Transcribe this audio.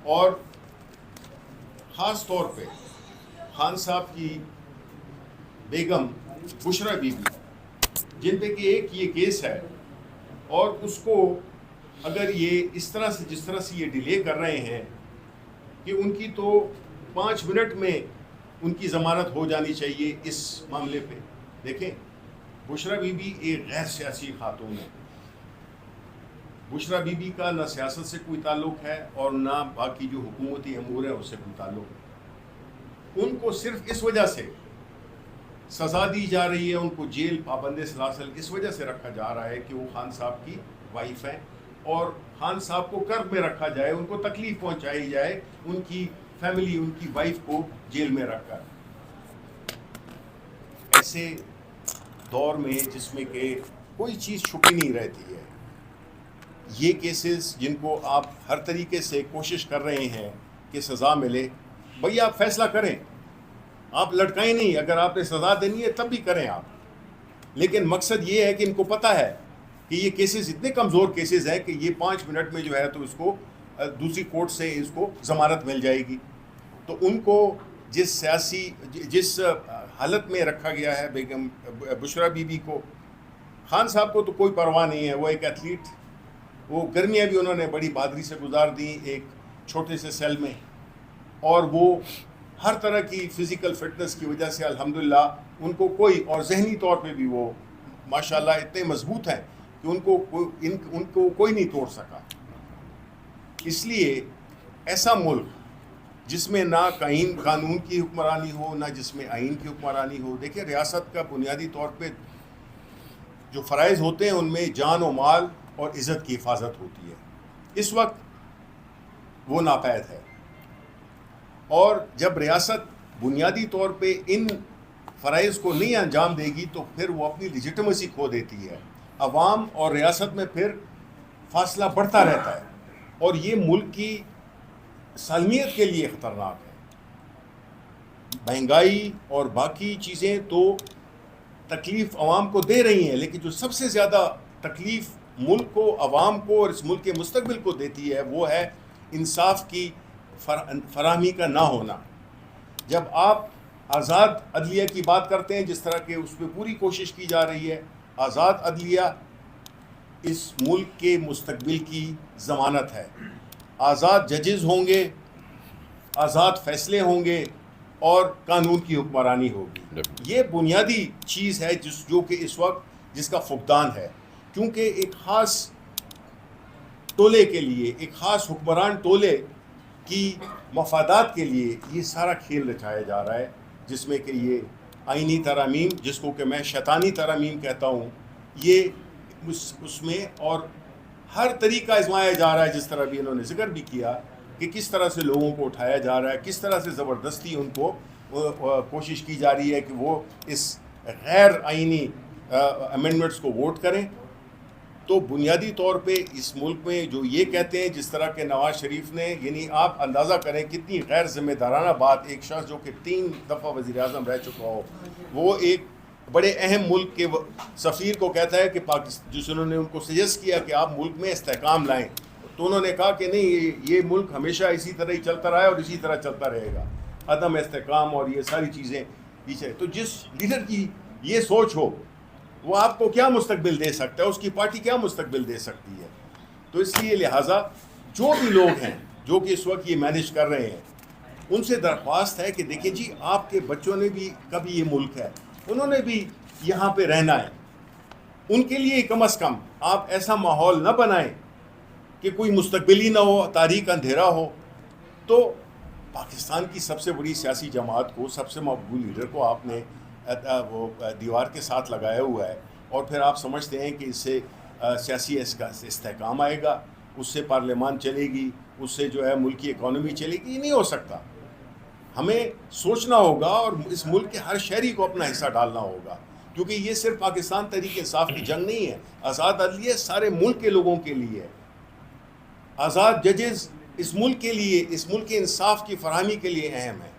اور خاص طور پہ خان صاحب کی بیگم بشرا بی بی، جن پہ کہ ایک یہ کیس ہے، اور اس کو اگر یہ اس طرح سے جس طرح سے یہ ڈیلے کر رہے ہیں کہ ان کی تو 5 منٹ میں ان کی ضمانت ہو جانی چاہیے اس معاملے پہ. دیکھیں، بشرا بی بی ایک غیر سیاسی خاتون ہے. بشرا بی بی کا نہ سیاست سے کوئی تعلق ہے اور نہ باقی جو حکومتی امور ہیں اس سے کوئی تعلق ہے. ان کو صرف اس وجہ سے سزا دی جا رہی ہے، ان کو جیل پابند سلاسل اس وجہ سے رکھا جا رہا ہے کہ وہ خان صاحب کی وائف ہیں، اور خان صاحب کو کرب میں رکھا جائے، ان کو تکلیف پہنچائی جائے، ان کی فیملی، ان کی وائف کو جیل میں رکھ کر. ایسے دور میں جس میں کہ کوئی چیز چھپی نہیں رہتی ہے، یہ کیسز جن کو آپ ہر طریقے سے کوشش کر رہے ہیں کہ سزا ملے، بھئی آپ فیصلہ کریں، آپ لٹکائیں نہیں. اگر آپ نے سزا دینی ہے تب بھی کریں آپ، لیکن مقصد یہ ہے کہ ان کو پتہ ہے کہ یہ کیسز اتنے کمزور کیسز ہیں کہ یہ 5 منٹ میں جو ہے تو اس کو دوسری کورٹ سے اس کو ضمانت مل جائے گی. تو ان کو جس حالت میں رکھا گیا ہے بیگم بشرا بی بی کو، خان صاحب کو تو کوئی پرواہ نہیں ہے، وہ ایک ایتھلیٹ، وہ گرمیاں بھی انہوں نے بڑی بہادری سے گزار دیں ایک چھوٹے سے سیل میں، اور وہ ہر طرح کی فزیکل فٹنس کی وجہ سے الحمدللہ ان کو کوئی، اور ذہنی طور پہ بھی وہ ماشاءاللہ اتنے مضبوط ہیں کہ ان کو کوئی نہیں توڑ سکا. اس لیے ایسا ملک جس میں نہ قانون کی حکمرانی ہو، نہ جس میں آئین کی حکمرانی ہو. دیکھیں، ریاست کا بنیادی طور پہ جو فرائض ہوتے ہیں ان میں جان و مال اور عزت کی حفاظت ہوتی ہے. اس وقت وہ ناپید ہے، اور جب ریاست بنیادی طور پہ ان فرائض کو نہیں انجام دے گی تو پھر وہ اپنی لیجٹمیسی کھو دیتی ہے. عوام اور ریاست میں پھر فاصلہ بڑھتا رہتا ہے، اور یہ ملک کی سالمیت کے لیے خطرناک ہے. مہنگائی اور باقی چیزیں تو تکلیف عوام کو دے رہی ہیں، لیکن جو سب سے زیادہ تکلیف ملک کو، عوام کو اور اس ملک کے مستقبل کو دیتی ہے وہ ہے انصاف کی فراہمی کا نہ ہونا. جب آپ آزاد عدلیہ کی بات کرتے ہیں، جس طرح کہ اس پہ پوری کوشش کی جا رہی ہے، آزاد عدلیہ اس ملک کے مستقبل کی ضمانت ہے. آزاد ججز ہوں گے، آزاد فیصلے ہوں گے، اور قانون کی حکمرانی ہوگی. یہ بنیادی چیز ہے جو کہ اس وقت جس کا فقدان ہے، کیونکہ ایک خاص ٹولے کے لیے، ایک خاص حکمران ٹولے کی مفادات کے لیے یہ سارا کھیل رچایا جا رہا ہے، جس میں کہ یہ آئینی ترامیم، جس کو کہ میں شیطانی ترامیم کہتا ہوں، یہ اس میں اور ہر طریقہ آزمایا جا رہا ہے. جس طرح بھی انہوں نے ذکر بھی کیا کہ کس طرح سے لوگوں کو اٹھایا جا رہا ہے، کس طرح سے زبردستی ان کو کوشش کی جا رہی ہے کہ وہ اس غیر آئینی امینڈمنٹس کو ووٹ کریں. تو بنیادی طور پہ اس ملک میں جو یہ کہتے ہیں، جس طرح کہ نواز شریف نے، یعنی آپ اندازہ کریں کتنی غیر ذمہ دارانہ بات، ایک شخص جو کہ 3 دفعہ وزیر اعظم رہ چکا ہو، وہ ایک بڑے اہم ملک کے سفیر کو کہتا ہے کہ جس انہوں نے ان کو سجیسٹ کیا کہ آپ ملک میں استحکام لائیں، تو انہوں نے کہا کہ نہیں، یہ ملک ہمیشہ اسی طرح ہی چلتا رہا ہے اور اسی طرح چلتا رہے گا، عدم استحکام اور یہ ساری چیزیں پیچھے. تو جس لیڈر کی یہ سوچ ہو، وہ آپ کو کیا مستقبل دے سکتا ہے، اس کی پارٹی کیا مستقبل دے سکتی ہے. تو اس لیے لہٰذا جو بھی لوگ ہیں جو کہ اس وقت یہ مینیج کر رہے ہیں، ان سے درخواست ہے کہ دیکھیں جی، آپ کے بچوں نے بھی کبھی یہ ملک ہے، انہوں نے بھی یہاں پہ رہنا ہے، ان کے لیے کم از کم آپ ایسا ماحول نہ بنائیں کہ کوئی مستقبل ہی نہ ہو، تاریخ اندھیرا ہو. تو پاکستان کی سب سے بڑی سیاسی جماعت کو، سب سے مقبول لیڈر کو آپ نے وہ دیوار کے ساتھ لگایا ہوا ہے، اور پھر آپ سمجھتے ہیں کہ اس سے سیاسی استحکام آئے گا، اس سے پارلیمان چلے گی، اس سے جو ہے ملک کی اکانومی چلے گی. یہ نہیں ہو سکتا. ہمیں سوچنا ہوگا اور اس ملک کے ہر شہری کو اپنا حصہ ڈالنا ہوگا، کیونکہ یہ صرف پاکستان تحریک انصاف کی جنگ نہیں ہے. آزاد عدلیہ سارے ملک کے لوگوں کے لیے ہے. آزاد ججز اس ملک کے لیے، اس ملک کے انصاف کی فراہمی کے لیے اہم ہے.